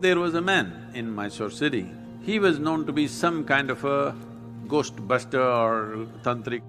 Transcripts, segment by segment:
There was a man in Mysore city. He was known to be some kind of a ghostbuster or tantric.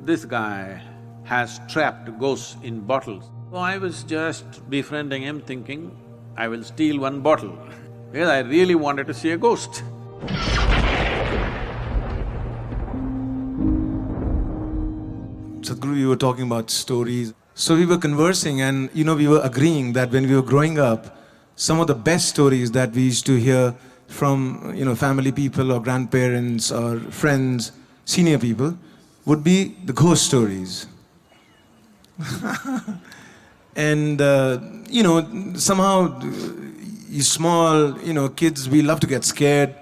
This guy has trapped ghosts in bottles. So I was just befriending him thinking, I will steal one bottle because I really wanted to see a ghost. Sadhguru, you were talking about stories. So we were conversing and we were agreeing that when we were growing up, some of the best stories that we used to hear from family people or grandparents or friends, senior people, would be the ghost stories. And somehow you small, kids, we love to get scared.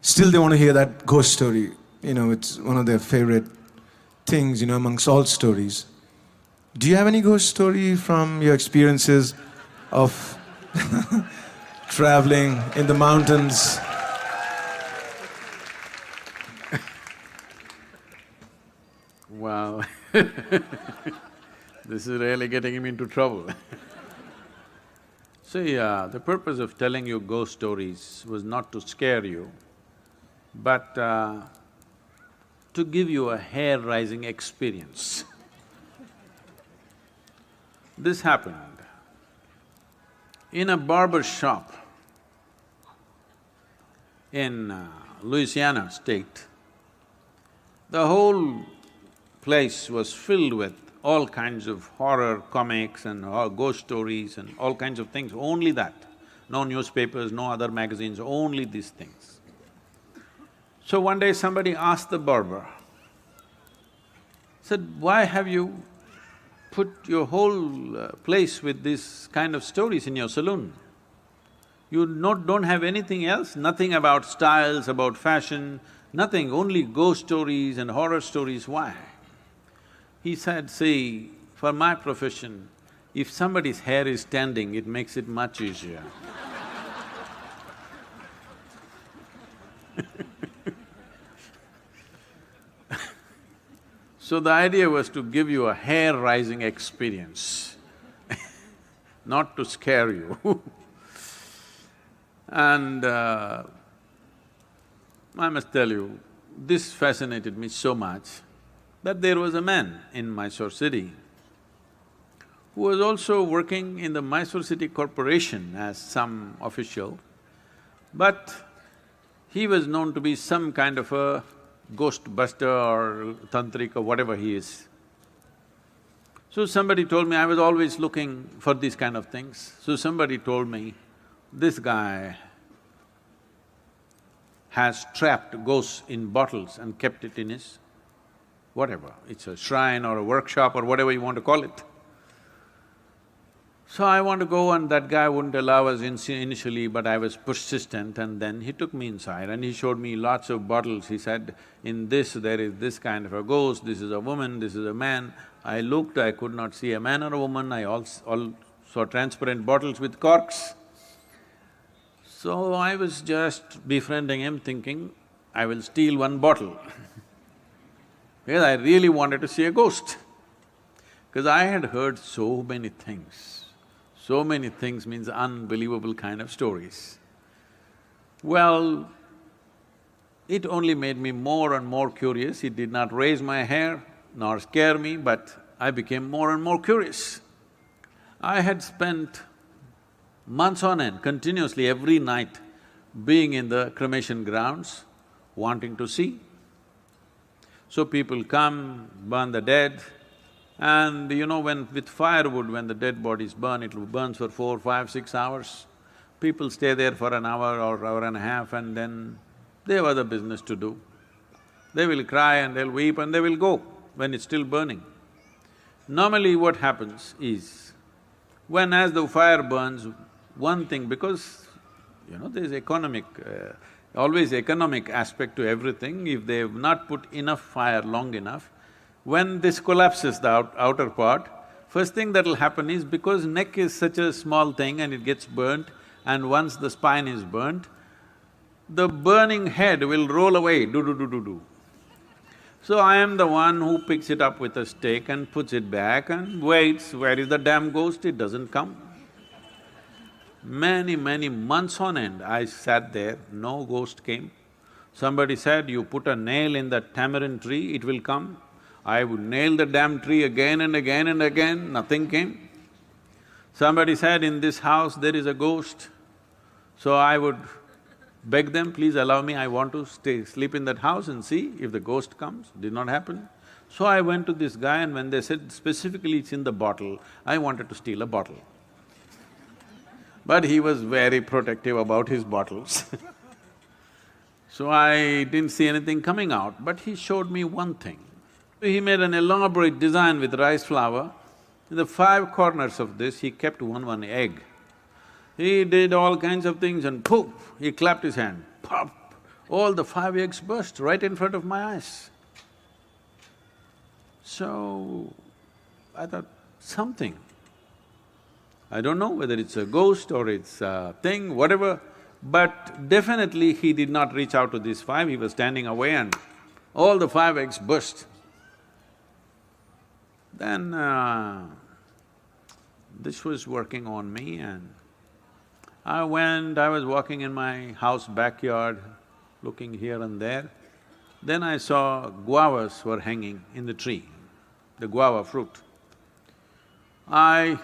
Still they want to hear that ghost story. It's one of their favorite things, amongst all stories. Do you have any ghost story from your experiences of traveling in the mountains? Wow this is really getting him into trouble See, the purpose of telling you ghost stories was not to scare you, but to give you a hair-raising experience. This happened in a barber shop in Louisiana state. The whole place was filled with all kinds of horror comics and ghost stories and all kinds of things, only that. No newspapers, no other magazines, only these things. So one day somebody asked the barber, said, why have you put your whole place with this kind of stories in your saloon? You don't have anything else, nothing about styles, about fashion, nothing, only ghost stories and horror stories, why? He said, see, for my profession, if somebody's hair is standing, it makes it much easier. So the idea was to give you a hair-raising experience not to scare you And I must tell you, this fascinated me so much that there was a man in Mysore city who was also working in the Mysore City Corporation as some official, but he was known to be some kind of a ghostbuster or tantric or whatever he is. So somebody told me, I was always looking for these kind of things, so somebody told me, this guy has trapped ghosts in bottles and kept it in his whatever, it's a shrine or a workshop or whatever you want to call it. So I want to go and that guy wouldn't allow us initially, but I was persistent and then he took me inside and he showed me lots of bottles. He said, in this there is this kind of a ghost, this is a woman, this is a man. I looked, I could not see a man or a woman, I all saw transparent bottles with corks. So I was just befriending him thinking, I will steal one bottle because I really wanted to see a ghost. Because I had heard so many things. So many things means unbelievable kind of stories. Well, it only made me more and more curious. It did not raise my hair nor scare me, but I became more and more curious. I had spent months on end, continuously every night, being in the cremation grounds, wanting to see. So people come, burn the dead, and when with firewood, when the dead bodies burn, it burns for 4, 5, 6 hours. People stay there for an hour or hour and a half and then they have other business to do. They will cry and they'll weep and they will go when it's still burning. Normally what happens is, when as the fire burns, one thing, because there's always economic aspect to everything, if they've not put enough fire long enough, when this collapses, the outer part, first thing that'll happen is, because neck is such a small thing and it gets burnt, and once the spine is burnt, the burning head will roll away, do. So I am the one who picks it up with a stake and puts it back and waits, where is the damn ghost? It doesn't come. Many months on end, I sat there, no ghost came. Somebody said, you put a nail in that tamarind tree, it will come. I would nail the damn tree again and again and again, nothing came. Somebody said, in this house there is a ghost. So I would beg them, please allow me, I want to sleep in that house and see if the ghost comes. Did not happen. So I went to this guy, and when they said specifically it's in the bottle, I wanted to steal a bottle. But he was very protective about his bottles so I didn't see anything coming out, but he showed me one thing. He made an elaborate design with rice flour. In the five corners of this, he kept one egg. He did all kinds of things and poof, he clapped his hand, pop! All the five eggs burst right in front of my eyes. So, I thought, something. I don't know whether it's a ghost or it's a thing, whatever, but definitely he did not reach out to these five, he was standing away and all the five eggs burst. Then this was working on me, and I was walking in my house backyard, looking here and there. Then I saw guavas were hanging in the tree, the guava fruit. I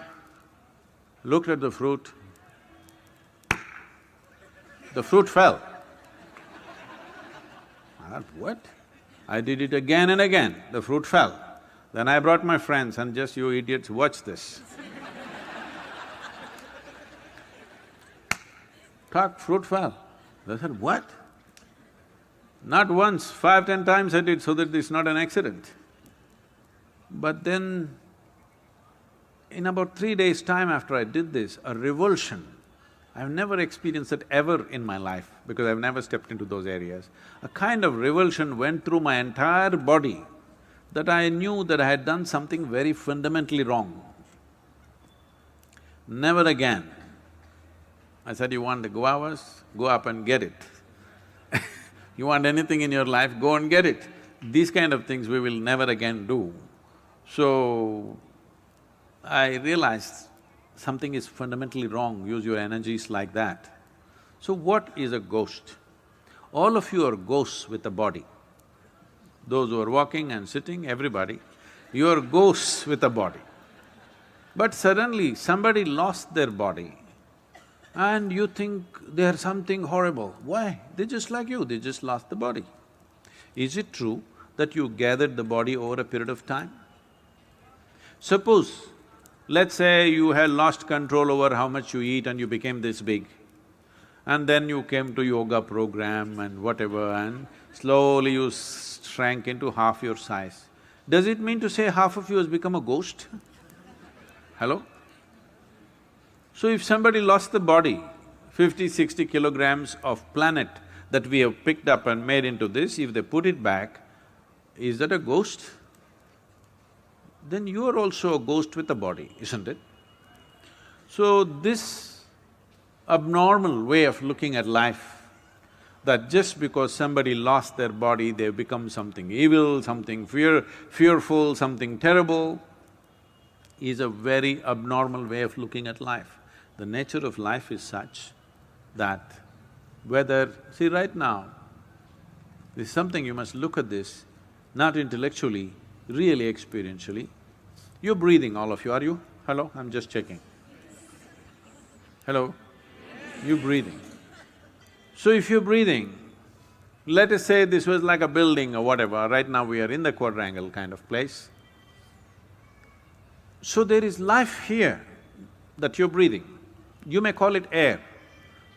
looked at the fruit fell. I thought, what? I did it again and again, the fruit fell. Then I brought my friends and just, you idiots, watch this. Fruit fell. They said, what? Not once, 5, 10 times I did so that it's not an accident. But then, in about 3 days' time after I did this, a revulsion, I've never experienced it ever in my life because I've never stepped into those areas. A kind of revulsion went through my entire body that I knew that I had done something very fundamentally wrong. Never again. I said, you want the guavas? Go up and get it. You want anything in your life, go and get it. These kind of things we will never again do. So, I realized something is fundamentally wrong, use your energies like that. So what is a ghost? All of you are ghosts with a body. Those who are walking and sitting, everybody, you are ghosts with a body. But suddenly somebody lost their body and you think they are something horrible. Why? They're just like you, they just lost the body. Is it true that you gathered the body over a period of time? Suppose, let's say you had lost control over how much you eat and you became this big, and then you came to yoga program and whatever, and slowly you shrank into half your size. Does it mean to say half of you has become a ghost? Hello? So if somebody lost the body, 50, 60 kilograms of planet that we have picked up and made into this, if they put it back, is that a ghost? Then you are also a ghost with a body, isn't it? So this abnormal way of looking at life, that just because somebody lost their body, they've become something evil, something fearful, something terrible, is a very abnormal way of looking at life. The nature of life is such that whether… See, right now, there's something you must look at this, not intellectually, really experientially. You're breathing, all of you, are you? Hello? I'm just checking. Hello? You're breathing. So if you're breathing, let us say this was like a building or whatever, right now we are in the quadrangle kind of place. So there is life here that you're breathing. You may call it air,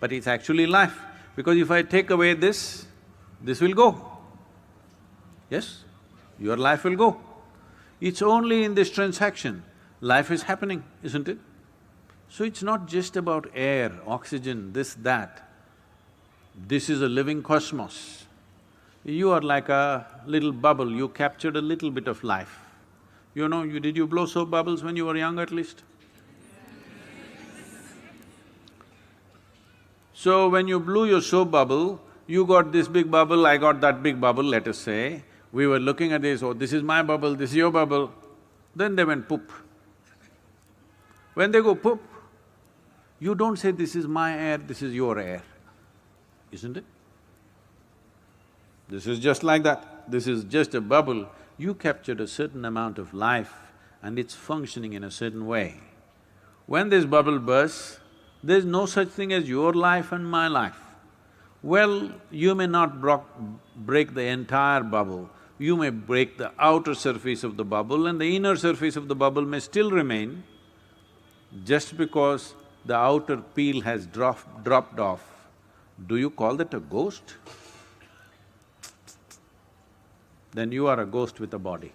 but it's actually life, because if I take away this will go. Yes? Your life will go. It's only in this transaction, life is happening, isn't it? So it's not just about air, oxygen, this, that. This is a living cosmos. You are like a little bubble, you captured a little bit of life. You know, did you blow soap bubbles when you were young at least? So when you blew your soap bubble, you got this big bubble, I got that big bubble, let us say. We were looking at this, oh, this is my bubble, this is your bubble. Then they went poop. When they go poop, You don't say, this is my air, this is your air, isn't it? This is just like that. This is just a bubble. You captured a certain amount of life and it's functioning in a certain way. When this bubble bursts, there's no such thing as your life and my life. Well, you may not break the entire bubble, you may break the outer surface of the bubble and the inner surface of the bubble may still remain. Just because the outer peel has dropped off, do you call that a ghost? Then you are a ghost with a body.